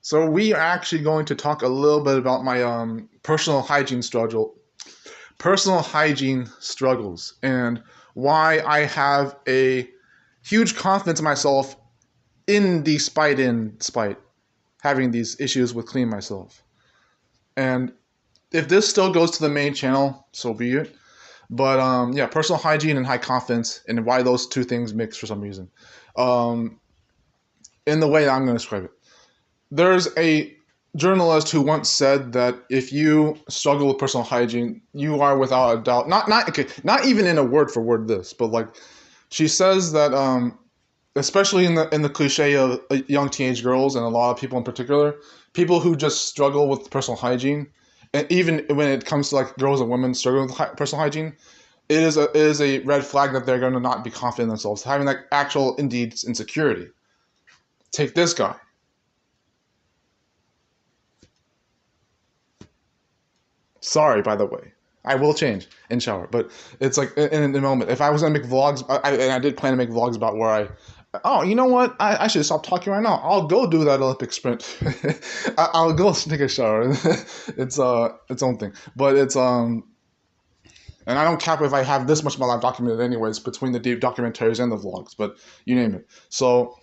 So we are actually going to talk a little bit about my personal hygiene struggles, and why I have a huge confidence in myself in spite having these issues with cleaning myself. And if this still goes to the main channel, so be it. But yeah, personal hygiene and high confidence, and why those two things mix for some reason. Um, in the way I'm going to describe it. There's a journalist who once said that if you struggle with personal hygiene, you are without a doubt not even in a word for word this, but like she says that especially in the cliche of young teenage girls and a lot of people in particular, people who just struggle with personal hygiene, and even when it comes to like girls and women struggling with personal hygiene, it is a red flag that they're going to not be confident in themselves, having like actual indeed insecurity. Take this guy. Sorry, by the way. I will change and shower, but it's like in a moment. If I was gonna make vlogs, and I did plan to make vlogs about where oh, you know what? I should stop talking right now. I'll go do that Olympic sprint. I'll go take a shower. It's its own thing, but and I don't cap if I have this much of my life documented anyways between the deep documentaries and the vlogs, but you name it. So,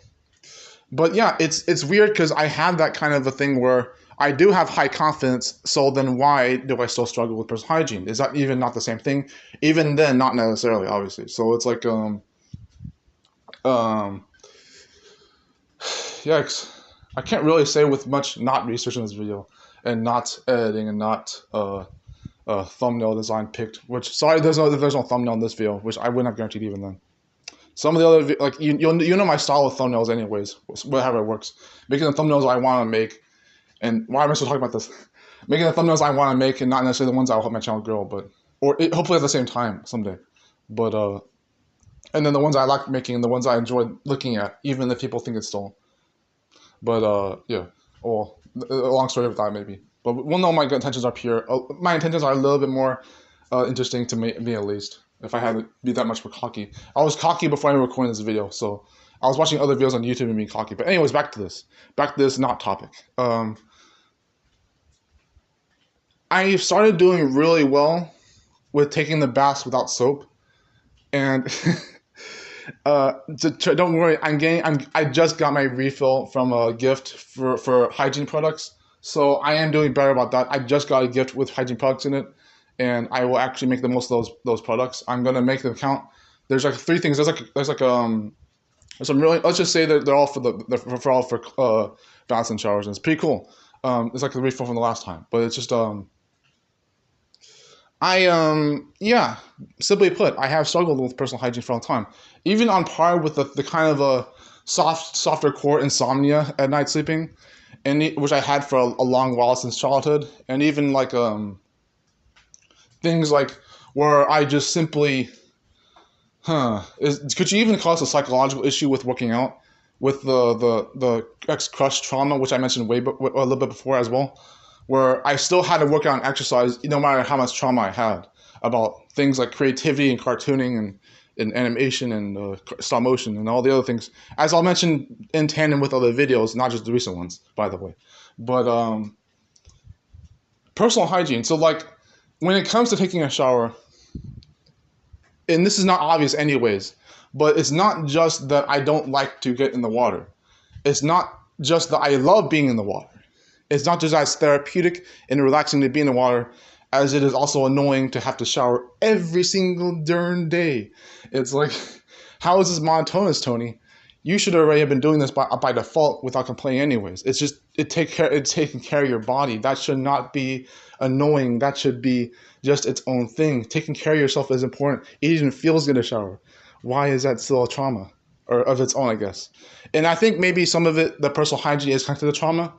but yeah, it's weird because I have that kind of a thing where I do have high confidence, so then why do I still struggle with personal hygiene? Is that even not the same thing? Even then, not necessarily, obviously. So it's like, um, yikes. I can't really say with much not research in this video, and not editing, and not thumbnail design picked. Which, sorry, there's no thumbnail in this video, which I wouldn't have guaranteed even then. Some of the other, like, you know my style of thumbnails anyways, whatever it works. Making the thumbnails I want to make. And why am I still talking about this? Making the thumbnails I want to make, and not necessarily the ones that will help my channel grow, but hopefully at the same time someday. But and then the ones I like making, and the ones I enjoy looking at, even if people think it's dull. But yeah, well, a long story of that maybe. But we'll know my good intentions are pure. My intentions are a little bit more interesting to me at least. If I had to be that much more cocky, I was cocky before I recorded this video, so I was watching other videos on YouTube and being cocky. But anyways, back to this not topic. I started doing really well with taking the baths without soap, and don't worry, I just got my refill from a gift for hygiene products, so I am doing better about that. I just got a gift with hygiene products in it, and I will actually make the most of those products. I'm gonna make them count. There's like three things. There's some really, let's just say that they're all for baths and showers, and it's pretty cool. It's like the refill from the last time, but it's just yeah, simply put, I have struggled with personal hygiene for a long time, even on par with the kind of a softer core insomnia at night sleeping, and which I had for a long while since childhood, and even like things like where I just simply, could you even call this a psychological issue with working out, with the ex-crush trauma, which I mentioned a little bit before as well, where I still had to work out and exercise no matter how much trauma I had about things like creativity and cartooning and animation and stop motion and all the other things, as I'll mention in tandem with other videos, not just the recent ones, by the way. But personal hygiene. So like when it comes to taking a shower, and this is not obvious anyways, but it's not just that I don't like to get in the water. It's not just that I love being in the water. It's not just as therapeutic and relaxing to be in the water, as it is also annoying to have to shower every single darn day. It's like, how is this monotonous, Tony? You should already have been doing this by default without complaining anyways. It's just, it's taking care of your body. That should not be annoying. That should be just its own thing. Taking care of yourself is important. It even feels good to shower. Why is that still a trauma? Or of its own, I guess. And I think maybe some of it, the personal hygiene is connected to trauma.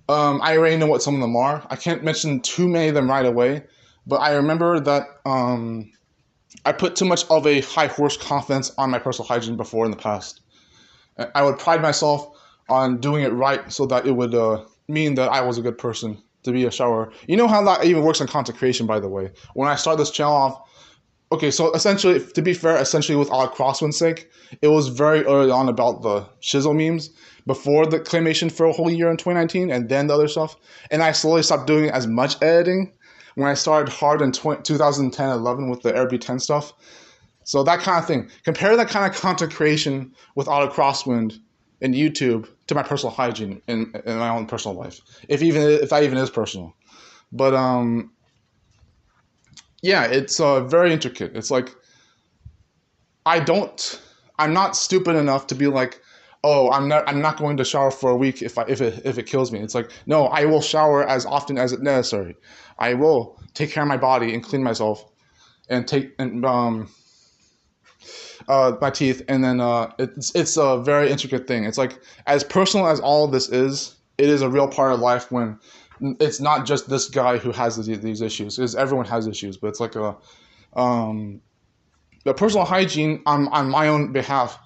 I already know what some of them are. I can't mention too many of them right away, but I remember that I put too much of a high horse confidence on my personal hygiene before in the past. I would pride myself on doing it right so that it would mean that I was a good person to be a shower. You know how that even works in content creation, by the way. When I started this channel off, Okay, so essentially, to be fair, essentially with all crosswind's sake, it was very early on about the shizzle memes before the claymation for a whole year in 2019, and then the other stuff. And I slowly stopped doing as much editing when I started hard in 2010-11 with the Airbnb 10 stuff. So that kind of thing. Compare that kind of content creation with auto crosswind and YouTube to my personal hygiene in my own personal life, if that even is personal. But yeah, it's very intricate. It's like I'm not stupid enough to be like, oh, I'm not going to shower for a week if it kills me. It's like, no, I will shower as often as it's necessary. I will take care of my body and clean myself and my teeth, and then it's a very intricate thing. It's like, as personal as all of this is, it is a real part of life when it's not just this guy who has these issues, because everyone has issues, but it's like the personal hygiene on my own behalf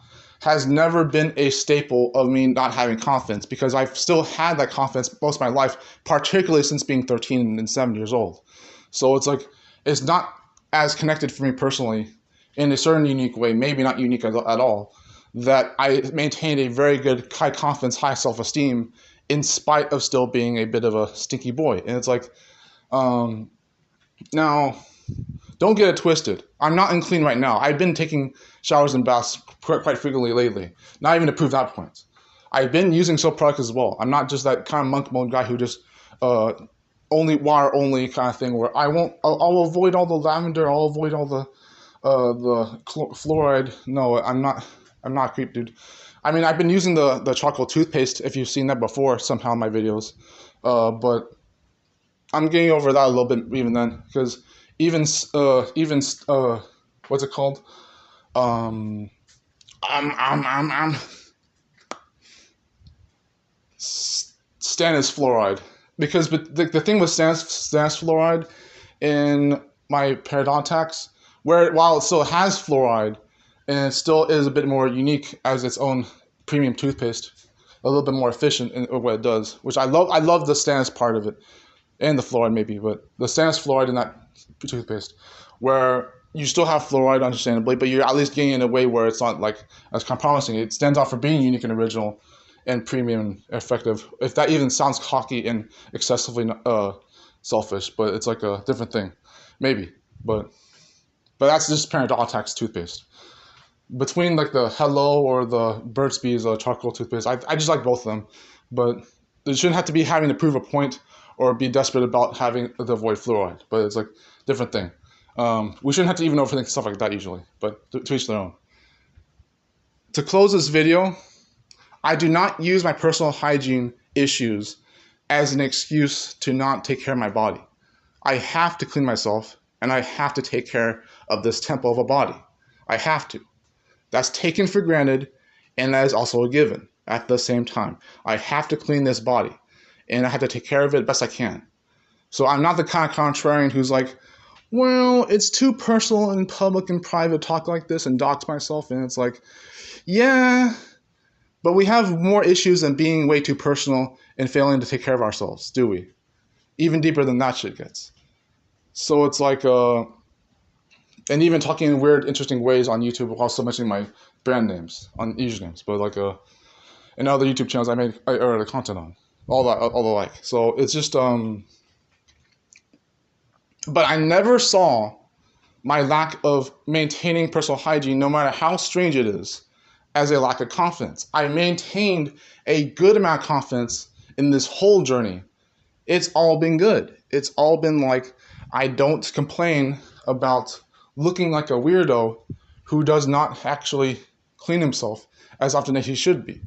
has never been a staple of me not having confidence, because I've still had that confidence most of my life, particularly since being 13 and 7 years old. So it's like, it's not as connected for me personally in a certain unique way, maybe not unique at all, that I maintained a very good high confidence, high self-esteem in spite of still being a bit of a stinky boy. And it's like, now, don't get it twisted. I'm not unclean right now. I've been taking showers and baths quite frequently lately, not even to prove that point. I've been using soap products as well. I'm not just that kind of monk mode guy who just only water only kind of thing, where I'll avoid all the lavender, I'll avoid all the fluoride. No, I'm not a creep, dude. I mean, I've been using the charcoal toothpaste, if you've seen that before somehow in my videos, but I'm getting over that a little bit even then, because even what's it called? Stannous fluoride, because the thing with stannous fluoride in my paradontax, while it still has fluoride, and it still is a bit more unique as its own premium toothpaste, a little bit more efficient in what it does, which I love. I love the stannous part of it, and the fluoride maybe, but the stannous fluoride in that toothpaste, where you still have fluoride, understandably, but you're at least getting it in a way where it's not like as promising. It stands out for being unique and original and premium and effective. If that even sounds cocky and excessively selfish, but it's like a different thing, maybe. But that's just paradontax toothpaste. Between like the Hello or the Burt's Bees charcoal toothpaste, I just like both of them, but it shouldn't have to be having to prove a point or be desperate about having to avoid fluoride. But it's like different thing. We shouldn't have to even overthink stuff like that usually, but to each their own. To close this video, I do not use my personal hygiene issues as an excuse to not take care of my body. I have to clean myself, and I have to take care of this temple of a body. I have to. That's taken for granted, and that is also a given at the same time. I have to clean this body, and I have to take care of it best I can. So I'm not the kind of contrarian who's like, well, it's too personal in public and private talk like this and dox myself. And it's like, yeah, but we have more issues than being way too personal and failing to take care of ourselves, do we? Even deeper than that shit gets. So it's like, and even talking in weird, interesting ways on YouTube while still mentioning my brand names, on usernames, but like, and other YouTube channels I the content on, all the like. So it's just, but I never saw my lack of maintaining personal hygiene, no matter how strange it is, as a lack of confidence. I maintained a good amount of confidence in this whole journey. It's all been good. It's all been like, I don't complain about looking like a weirdo who does not actually clean himself as often as he should be.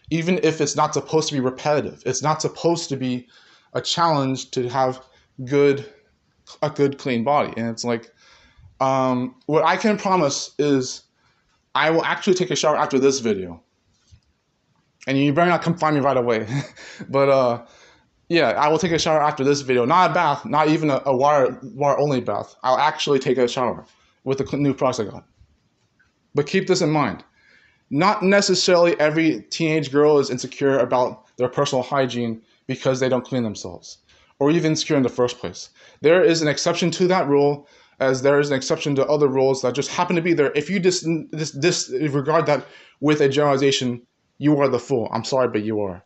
Even if it's not supposed to be repetitive. It's not supposed to be a challenge to have a good clean body. And it's like, what I can promise is I will actually take a shower after this video. And you better not come find me right away. But yeah, I will take a shower after this video. Not a bath, not even a water only bath. I'll actually take a shower with the new products I got. But keep this in mind. Not necessarily every teenage girl is insecure about their personal hygiene because they don't clean themselves, or even insecure in the first place. There is an exception to that rule, as there is an exception to other rules that just happen to be there. If you disregard that with a generalization, you are the fool. I'm sorry, but you are.